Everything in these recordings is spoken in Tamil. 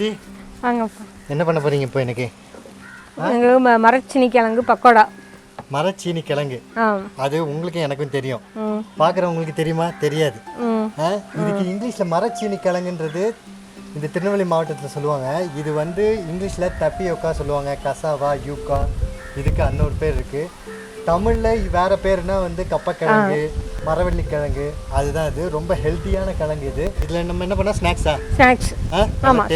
சித்தி வாங்கப்பா. என்ன பண்ண போறீங்க இப்போ எனக்கு? மரச்சீனி கிழங்கு பக்கோடா. மரச்சீனி கிழங்கு அது உங்களுக்கு எனக்கும் தெரியும். பார்க்குறவங்களுக்கு தெரியுமா? தெரியாது. இதுக்கு இங்கிலீஷில் மரச்சீனி கிழங்குன்றது இந்த திருநெல்வேலி மாவட்டத்தில் சொல்லுவாங்க. இது வந்து இங்கிலீஷில் தப்பியோக்கா சொல்லுவாங்க, கசாவா, யூக்கா, இதுக்கு இன்னொரு பேர் இருக்குது. தமிழில் வேறு பேருனா வந்து கப்பா கிழங்கு, மரவள்ளி கிழங்கு, அதுதான் இது. ரொம்ப ஹெல்த்தியான கிழங்கு இது. இதில் நம்ம என்ன பண்ணால் ஸ்நாக்ஸ் ஆமாம்,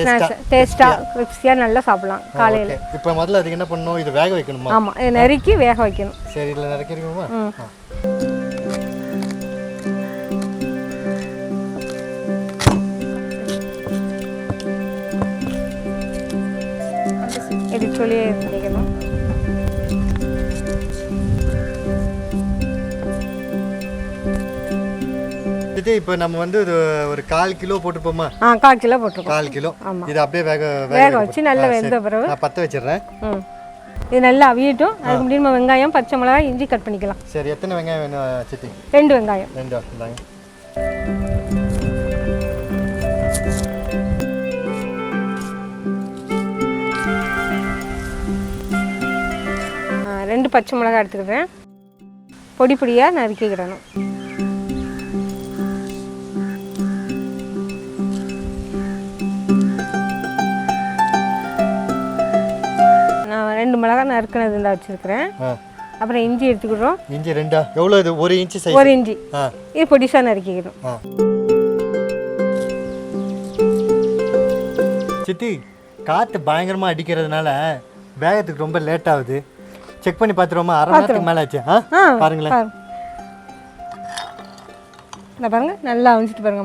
டேஸ்ட்டாக கிறிஸ்பியாக நல்லா சாப்பிடலாம் காலையில். இப்போ முதல்ல அதுக்கு என்ன பண்ணணும்? இது வேக வைக்கணுமா? ஆமாம், இதை நறுக்கி வேக வைக்கணும். சரி, இதில் நறுக்கிடுவோமா? இது சொல்லி பண்ணிக்கணும். இப்போ நம்ம வந்து ஒரு 1/4 கிலோ போட்டுப்போமா? 1/4 கிலோ போட்டுருக்கோம். 1/4 கிலோ. இது அப்படியே வேக வச்சு நல்லா வெந்த பிறகு நான் பற்ற வச்சிடுறேன். இது நல்லா அவியட்டும். அதுக்கு முன்னாடி நம்ம வெங்காயம், பச்சை மிளகாய், இஞ்சி கட் பண்ணிக்கலாம். சரி, எத்தனை வெங்காயம் வேணும் சித்தி? 2 வெங்காயம். 2 வெங்காயம். ரெண்டு பச்சை மிளகாய் எடுத்துக்கிறேன். பொடி பொடியாக நறுக்கிக்கிடணும். நான் 2 மிளகாய் நறுக்கினது இருந்தால் வச்சுருக்கிறேன். அப்புறம் இஞ்சி எடுத்துக்கிறோம். இஞ்சி 2 எவ்வளோ? இது 1 இன்ச்சு சைஸ். 1 இஞ்சி. இது பொடிசாக நறுக்கிக்கணும். சித்தி, காற்று பயங்கரமாக அடிக்கிறதுனால வேகத்துக்கு ரொம்ப லேட் ஆகுது. செக் பண்ணி பார்த்துருவோமா? 1/2 மணி நேரத்துக்கு மேலே ஆச்சு. பாருங்களேன். இந்த பாருங்க, நல்லா அவிச்சிட்டு பாருங்க.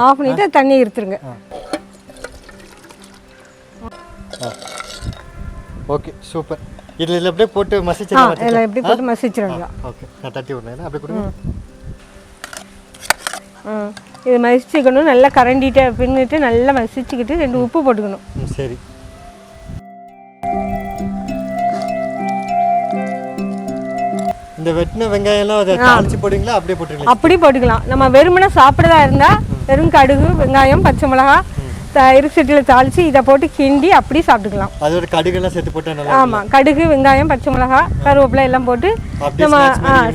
ஆஃப் பண்ணிட்டு தண்ணி எடுத்துருங்க. Okay, super. இதில் அப்படியே போட்டு மசிச்சிடலாம். இதில் எப்படி போட்டு மசிச்சிடலாம். ஓகே, நான் தட்டி விடுறேன். அப்படியே கொடுங்க. இது மசிச்சுக்கணும். நல்லா கரண்டிட்டு பின்னிட்டு நல்லா மசிச்சுக்கிட்டு 2 உப்பு போட்டுக்கணும். சரி. இந்த வெட்டின வெங்காயம்லாம் அதை தாளிச்சு போடுவீங்களா? அப்படியே போட்டுக்கலாம். அப்படி போட்டுக்கலாம். நம்ம வெறுமனே சாப்பிட்றதா இருந்தால் வெறும் கடுகு, வெங்காயம், பச்சை மிளகாய் இருசட்டியில் தாளித்து இதை போட்டு கிண்டி அப்படி சாப்பிட்டுக்கலாம். அதோட கடுகெல்லாம் சேர்த்து போட்டு நல்லா. ஆமாம், கடுகு, வெங்காயம், பச்சை மிளகாய், கருவேப்பிலை எல்லாம் போட்டு நம்ம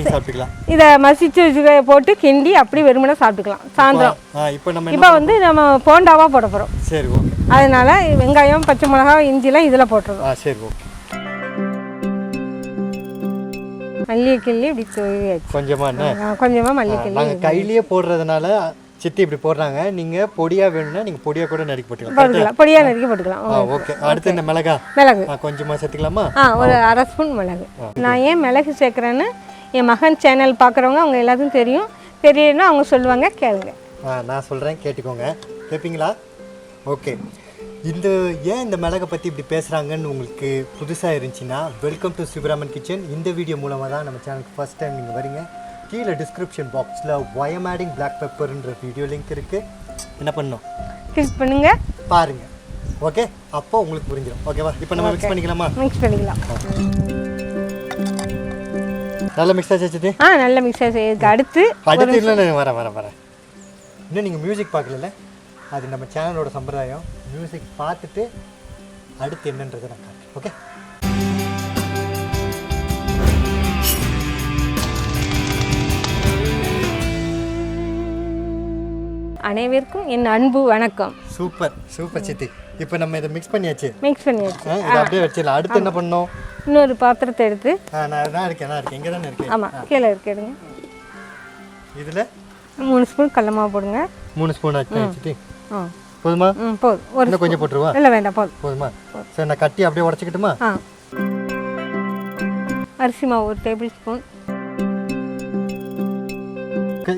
சாப்பிட்டுக்கலாம். இதை மசிச்சு போட்டு கிண்டி அப்படி வெறுமனே சாப்பிட்டுக்கலாம் சாயந்தரம். இப்போ வந்து நம்ம போண்டாவாக போட போகிறோம். சரி, ஓகே. அதனால வெங்காயம், பச்சை மிளகாய், இஞ்சிலாம் இதில் போட்டுருவோம். சரி, ஓகே. மல்லி கிள்ளி இப்படி கொஞ்சமாக மல்லி கிள்ளி. நாங்கள் கையிலேயே போடுறதுனால சித்தி இப்படி போடுறாங்க. நீங்கள் பொடியாக வேணும்னா நீங்கள் பொடியாக கூட நறுக்கி போட்டுக்கலாம். பொடியாக நறுக்கி போட்டுக்கலாம். ஓகே. அடுத்து இந்த மிளகு கொஞ்சமாக சேர்த்துக்கலாமா? ஒரு 1/2 ஸ்பூன் மிளகு. நான் ஏன் மிளகு சேர்க்குறேன்னு என் மகன் சேனல் பார்க்குறவங்க அவங்க எல்லாத்துக்கும் தெரியும். தெரியலன்னா அவங்க சொல்லுவாங்க, கேளுங்க. நான் சொல்கிறேன், கேட்டுக்கோங்க. கேட்பீங்களா? ஓகே. ஏன் இந்த மிளகை பற்றி இப்படி பேசுகிறாங்கன்னு உங்களுக்கு புதுசாக இருந்துச்சுன்னா வெல்கம் டு சிவராமன் கிச்சன். இந்த வீடியோ மூலமாக தான் நம்ம சேனலுக்கு ஃபஸ்ட் டைம் நீங்கள் வரீங்க. கீழே டிஸ்கிரிப்ஷன் பாக்ஸில் why am adding black pepperன்ற வீடியோ லிங்க் இருக்குது. என்ன பண்ணணும்? கிளிக் பண்ணுங்க, பாருங்கள். ஓகே, அப்போ உங்களுக்கு புரிஞ்சிடும். ஓகேவா? இப்போ நம்ம மிக்ஸ் பண்ணிக்கலாமா? மிக்ஸ் பண்ணிக்கலாம். நல்லா மிக்ஸ் ஆச்சு. நல்லா மிக்ஸ் ஆச்சு. அடுத்து இல்லை வரேன். இன்னும் நீங்கள் மியூசிக் பார்க்கல. அது நம்ம சேனலோட சம்பிரதாயம். மியூசிக் பார்த்துட்டு அடுத்து என்னன்றதை நான் காட்டுறேன். ஓகே. அனைவருக்கும் என் அன்பு வணக்கம். சூப்பர் சித்தி. இப்போ நம்ம இதை மிக்ஸ் பண்ணியாச்சு. இதை அப்படியே வச்சிடலாம். அடுத்து என்ன பண்ணணும்? இன்னொரு பாத்திரத்தை எடுத்து நான் இருக்கேன். இங்கே தானே இருக்கேன். ஆமாம், கீழே இருக்கு. எடுங்க. இதில் 3 ஸ்பூன் கடலை மாவு போடுங்க. 3 ஸ்பூன் ஆச்சு சித்தி. போதுமா? போதும். இன்னும் கொஞ்சம் போட்டுருவா? இல்லை, வேண்டாம், போதுமா? சரி, நான் கட்டி அப்படியே உடச்சிக்கிட்டுமா? அரிசி மாவு 1 டேபிள் ஸ்பூன்.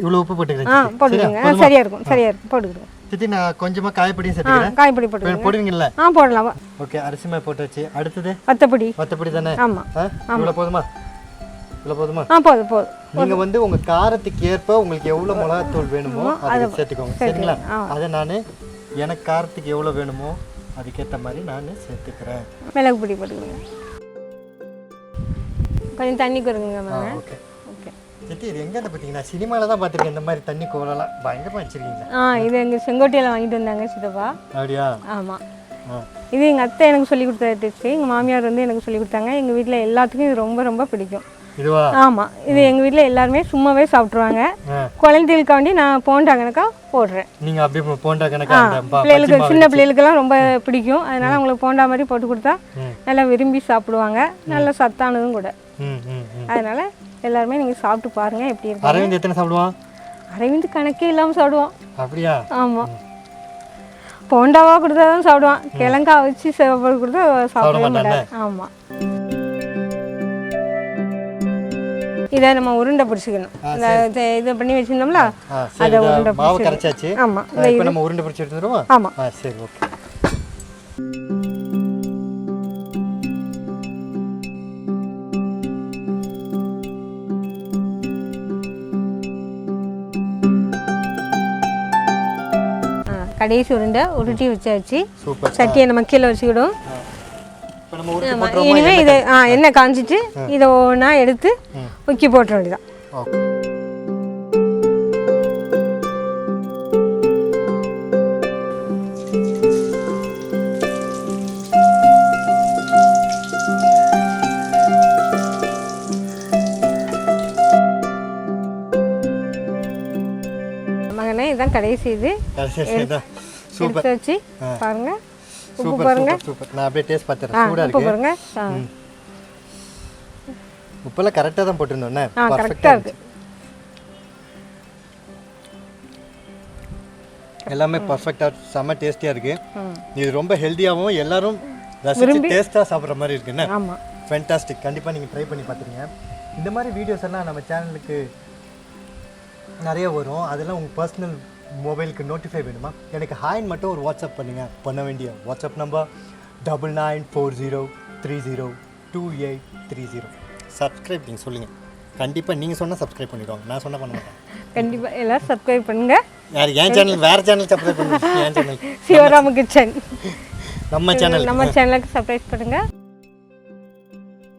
இவ்வளோ உப்பு போட்டுக்கிறேன். போட்டுக்கோங்க. சரியா இருக்கும் போட்டுக்கிறேன். சித்தி, நான் கொஞ்சமாக காயப்பொடியும் சேர்த்துக்கிறேன். காயப்பொடி போட்டுக்கோங்க. போடுவீங்கல்ல? போடலாம். ஓகே, அரிசி மாவு போட்டாச்சு. அடுத்தது வத்தப்பொடி தானே? ஆமாம். இவ்வளோ போதுமா? போதும். நீங்கள் வந்து உங்கள் காரத்துக்கு ஏற்ப உங்களுக்கு எவ்வளோ மிளகாத்தூள் வேணுமோ அதை சேர்த்துக்கோங்க. சரிங்களா? அதை நான் எனக்கு காரத்துக்கு எவ்வளோ வேணுமோ அதுக்கேற்ற மாதிரி நான் சேர்த்துக்கிறேன். மிளகு பொடி போட்டுக்கோங்க. கொஞ்சம் தண்ணி கொடுங்க. ஓகே. சித்தி இது எங்கே பார்த்தீங்கன்னா சினிமாவில் தான் பார்த்துருக்கேன் இந்த மாதிரி தண்ணி கோலெல்லாம் பயங்கரமாக வச்சுருக்கீங்க. இது எங்கள் செங்கோட்டையில் வாங்கிட்டு வந்தாங்க சித்தப்பா. அப்படியா? ஆமாம். இது எங்கள் அத்தை எனக்கு சொல்லி கொடுத்த டிப்ஸு. எங்கள் மாமியார் வந்து எனக்கு சொல்லி கொடுத்தாங்க. எங்கள் வீட்டில் எல்லாத்துக்கும் இது ரொம்ப ரொம்ப பிடிக்கும். இதுவா? ஆமாம். இது எங்கள் வீட்டில் எல்லாருமே சும்மாவே சாப்பிட்ருவாங்க. குழந்தைகளுக்காண்டி நான் போண்டா கணக்காக போடுறேன். நீங்கள் அப்படியே போண்டா கணக்காக பிள்ளைகளுக்கு சின்ன பிள்ளைகளுக்கெல்லாம் ரொம்ப பிடிக்கும். அதனால் அவங்களுக்கு போண்டா மாதிரி போட்டு கொடுத்தா நல்லா விரும்பி சாப்பிடுவாங்க. நல்ல சத்தானதும் கூட. அதனால் எல்லாருமே நீங்கள் சாப்பிட்டு பாருங்கள் எப்படி இருக்கு. அரவிந்த் எத்தனை சாப்பிடுவான்? அரவிந்த் கணக்கே இல்லாமல் சாப்பிடுவான். அப்படியா? ஆமாம். போண்டாவா கொடுத்தா தான் சாப்பிடுவான். கிழங்கா வச்சு சாப்பாடு கொடுத்தா சாப்பிட மாட்டாங்க. ஆமாம். இதை நம்ம உருண்டை பிடிச்சிக்கணும். இந்த இதை பண்ணி வச்சிருந்தோம்ல அதை உருண்டை பிடிச்சாச்சு. ஆமாம். இப்போ நம்ம உருண்டை பிடிச்சி எடுத்துருவோம். ஆமாம். சரி, ஓகே. கடைசி உருண்டை உருட்டி வச்சாச்சு. சட்டியை நம்ம கீழே வச்சுக்கிடும். இனிமேல் இதை எண்ணெய் காஞ்சிட்டு இதை ஒன்றா எடுத்து முக்கி போட்டுற வேண்டியதான். மகனே இதுதான் கடைசி இது. எடுத்து வச்சு பாருங்க. உப்பு பாருங்க. நான் அப்படியே டேஸ்ட் பார்த்துறேன். சூடா இருக்கு. உப்பு பாருங்க. உப்பெல்லாம் கரெக்டாக தான் போட்டுருந்தோண்ணே. கரெக்டாக இருக்கு. எல்லாமே பர்ஃபெக்டாக செம்ம டேஸ்டியாக இருக்கு. இது ரொம்ப ஹெல்த்தியாகவும் எல்லாரும் ரசிச்சு டேஸ்ட்டாக சாப்பிட்ற மாதிரி இருக்குண்ணே. ஆமாம். ஃபேண்டாஸ்டிக். கண்டிப்பாக நீங்கள் ட்ரை பண்ணி பார்த்துருங்க. இந்த மாதிரி வீடியோஸ் எல்லாம் நம்ம சேனலுக்கு நிறைய வரும். அதெல்லாம் உங்கள் பர்சனல் மொபைலுக்கு நோட்டிஃபை வேணுமா? எனக்கு ஹாய்ன்னு மட்டும் ஒரு வாட்ஸ்அப் பண்ணுங்கள். பண்ண வேண்டிய வாட்ஸ்அப் நம்பர் 9940302830. சப்ஸ்கிரைப் நீங்கள் சொல்லுங்கள். கண்டிப்பாக நீங்கள் சொன்னால் சப்ஸ்கிரைப் பண்ணிடுவாங்க. நான் சொன்னால் பண்ண மாட்டேன். கண்டிப்பாக எல்லோரும் சப்ஸ்கிரைப் பண்ணுங்கள். யார் என் சேனல் வேறு சேனல் சப்ஸ்கிரைப் பண்ணுங்க. என் சேனல் சிவராம கிச்சன் நம்ம சேனலுக்கு சப்ஸ்கிரைப் பண்ணுங்கள்.